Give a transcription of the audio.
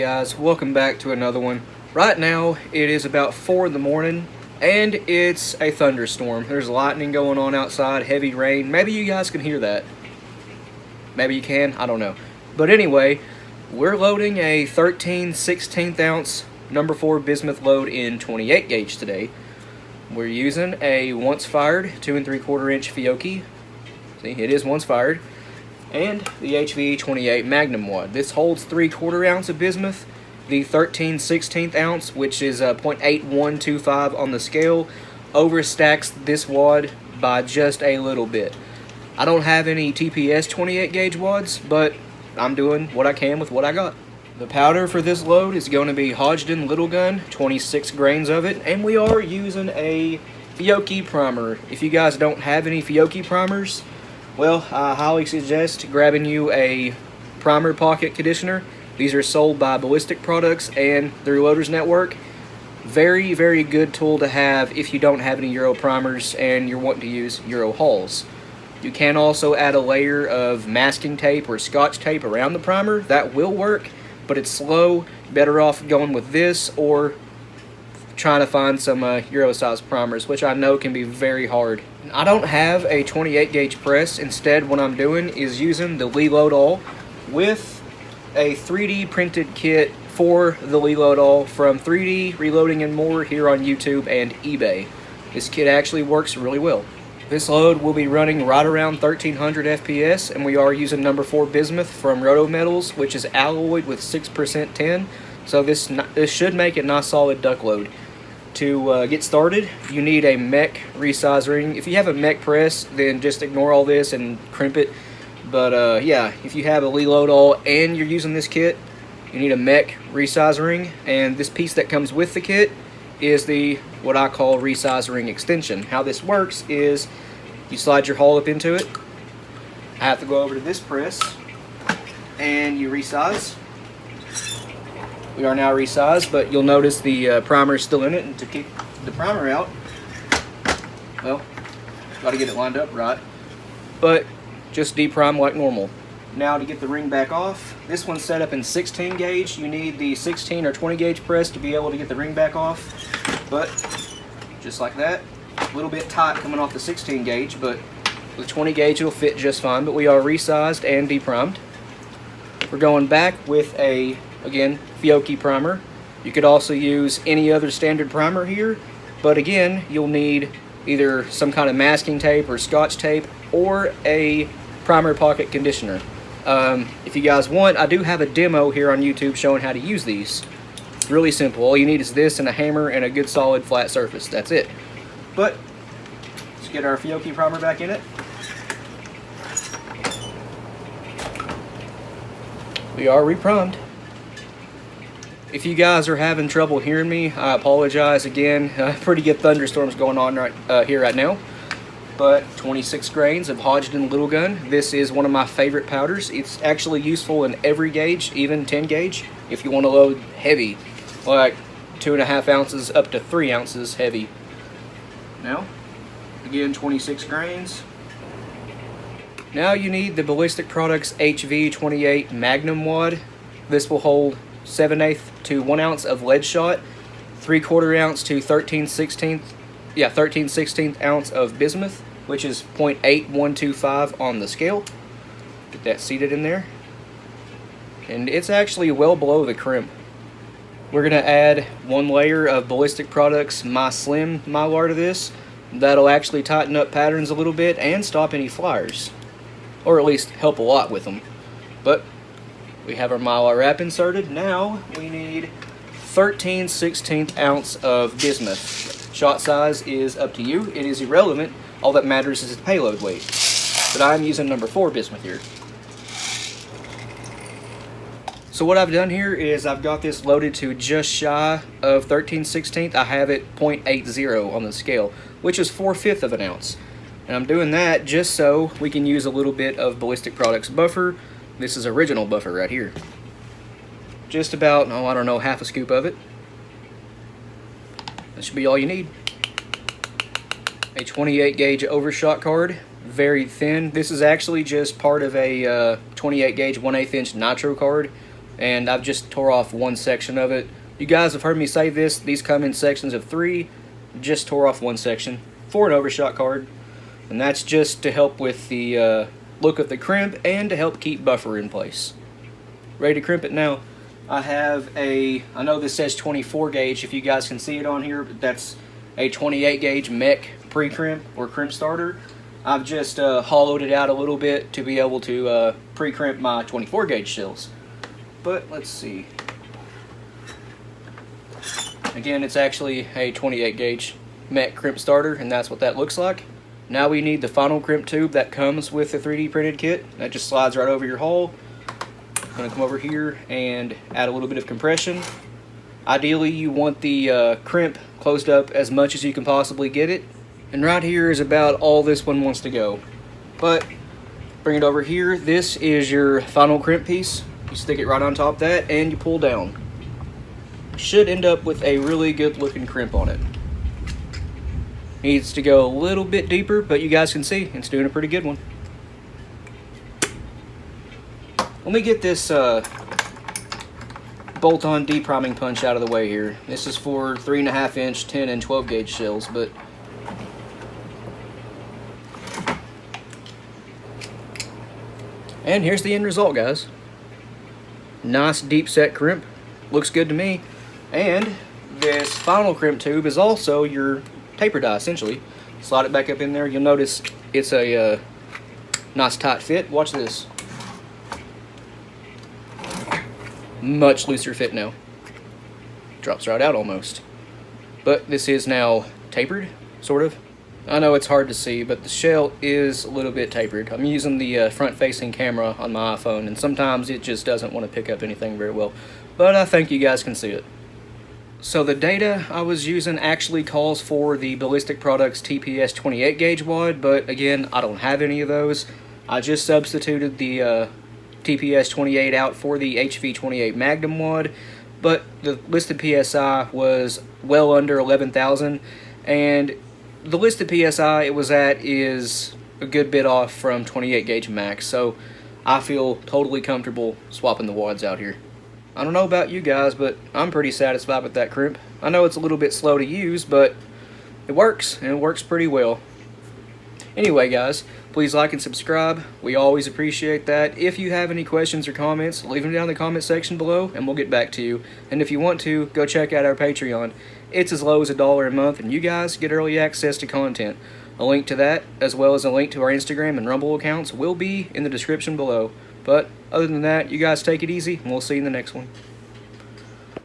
guys, welcome back to another one. Right now it is about 4 in the morning and it's a thunderstorm. There's lightning going on outside, heavy rain. Maybe you guys can hear that. Maybe you can, I don't know. But anyway, we're loading a 13/16 ounce number 4 bismuth load in 28 gauge today. We're using a once fired 2 3/4 inch Fiocchi. See, it is once fired. And the HV28 Magnum wad. This holds 3/4 ounce of bismuth. The 13/16 ounce, which is 0.8125 on the scale, overstacks this wad by just a little bit. I don't have any TPS 28 gauge wads, but I'm doing what I can with what I got. The powder for this load is going to be Hodgdon Little Gun, 26 grains of it, and we are using a Fiocchi primer. If you guys don't have any Fiocchi primers, well, I highly suggest grabbing you a primer pocket conditioner. These are sold by Ballistic Products and through Loaders Network. Very, very good tool to have if you don't have any Euro primers and you're wanting to use Euro hulls. You can also add a layer of masking tape or scotch tape around the primer. That will work, but it's slow. Better off going with this or trying to find some Euro size primers, which I know can be very hard. I don't have a 28 gauge press. Instead, what I'm doing is using the Reload All with a 3D printed kit for the Reload All from 3D Reloading and More here on YouTube and eBay. This kit actually works really well. This load will be running right around 1300 FPS, and we are using number 4 bismuth from Roto Metals, which is alloyed with 6% tin. So this should make a nice solid duck load. To get started, you need a mech resize ring. If you have a mech press, then just ignore all this and crimp it. But yeah, if you have a Reload All and you're using this kit, you need a mech resize ring. And this piece that comes with the kit is the what I call resize ring extension. How this works is you slide your hull up into it. I have to go over to this press and you resize. We are now resized, but you'll notice the primer is still in it, and to keep the primer out, well, got to get it lined up right, but just deprime like normal. Now to get the ring back off, this one's set up in 16 gauge. You need the 16 or 20 gauge press to be able to get the ring back off, but just like that, a little bit tight coming off the 16 gauge, but with 20 gauge it'll fit just fine. But we are resized and deprimed. We're going back with a, again, Fiocchi primer. You could also use any other standard primer here, but again, you'll need either some kind of masking tape or scotch tape or a primer pocket conditioner. If you guys want, I do have a demo here on YouTube showing how to use these. It's really simple. All you need is this and a hammer and a good solid flat surface. That's it. But let's get our Fiocchi primer back in it. We are reprimed. If you guys are having trouble hearing me, I apologize again. Pretty good thunderstorms going on here right now. But 26 grains of Hodgdon Little Gun. This is one of my favorite powders. It's actually useful in every gauge, even 10 gauge, if you want to load heavy, like 2.5 ounces up to 3 ounces heavy. Now, again, 26 grains. Now you need the Ballistic Products HV28 Magnum wad. This will hold 7/8 to 1 ounce of lead shot, 3/4 ounce to 13/16 ounce of bismuth, which is 0.8125 on the scale. Get that seated in there. And it's actually well below the crimp. We're gonna add 1 layer of Ballistic Products My Slim Mylar to this. That'll actually tighten up patterns a little bit and stop any flyers, or at least help a lot with them. But we have our Mylar wrap inserted. Now we need 13/16 ounce of bismuth. Shot size is up to you. It is irrelevant. All that matters is the payload weight. But I'm using number 4 bismuth here. So what I've done here is I've got this loaded to just shy of 13/16. I have it 0.80 on the scale, which is 4/5 of an ounce. And I'm doing that just so we can use a little bit of Ballistic Products buffer. This is original buffer right here. Just about, oh, I don't know, half a scoop of it. That should be all you need. A 28 gauge overshot card, very thin. This is actually just part of a 28 gauge 1/8 inch nitro card. and I've just tore off one section of it. You guys have heard me say this, these come in sections of 3. Just tore off one section for an overshot card, and that's just to help with the look of the crimp and to help keep buffer in place. Ready to crimp it now. I have I know this says 24 gauge, if you guys can see it on here, but that's a 28 gauge mech pre-crimp or crimp starter. I've just hollowed it out a little bit to be able to pre-crimp my 24 gauge shells. But let's see. Again, it's actually a 28 gauge mech crimp starter, and that's what that looks like. Now we need the final crimp tube that comes with the 3D printed kit. That just slides right over your hole. I'm going to come over here and add a little bit of compression. Ideally, you want the crimp closed up as much as you can possibly get it. And right here is about all this one wants to go. But bring it over here. This is your final crimp piece. You stick it right on top of that and you pull down. Should end up with a really good looking crimp on it. Needs to go a little bit deeper, but you guys can see it's doing a pretty good one. Let me get this bolt-on depriming punch out of the way here. This is for 3.5 inch, 10 and 12 gauge shells, but and here's the end result, guys. Nice deep set crimp, looks good to me. And this final crimp tube is also your taper die, essentially. Slide it back up in there. You'll notice it's a nice tight fit. Watch this. Much looser fit now. Drops right out almost. But this is now tapered, sort of. I know it's hard to see, but the shell is a little bit tapered. I'm using the front-facing camera on my iPhone, and sometimes it just doesn't want to pick up anything very well. But I think you guys can see it. So the data I was using actually calls for the Ballistic Products TPS 28 gauge wad, but again, I don't have any of those. I just substituted the TPS 28 out for the HV 28 Magnum wad, but the listed PSI was well under 11,000, and the listed PSI it was at is a good bit off from 28 gauge max, so I feel totally comfortable swapping the wads out here. I don't know about you guys, but I'm pretty satisfied with that crimp. I know it's a little bit slow to use, but it works, and it works pretty well. Anyway, guys, please like and subscribe. We always appreciate that. If you have any questions or comments, leave them down in the comment section below, and we'll get back to you. And if you want to, go check out our Patreon. It's as low as $1 a month, and you guys get early access to content. A link to that, as well as a link to our Instagram and Rumble accounts, will be in the description below. But other than that, you guys take it easy, and we'll see you in the next one.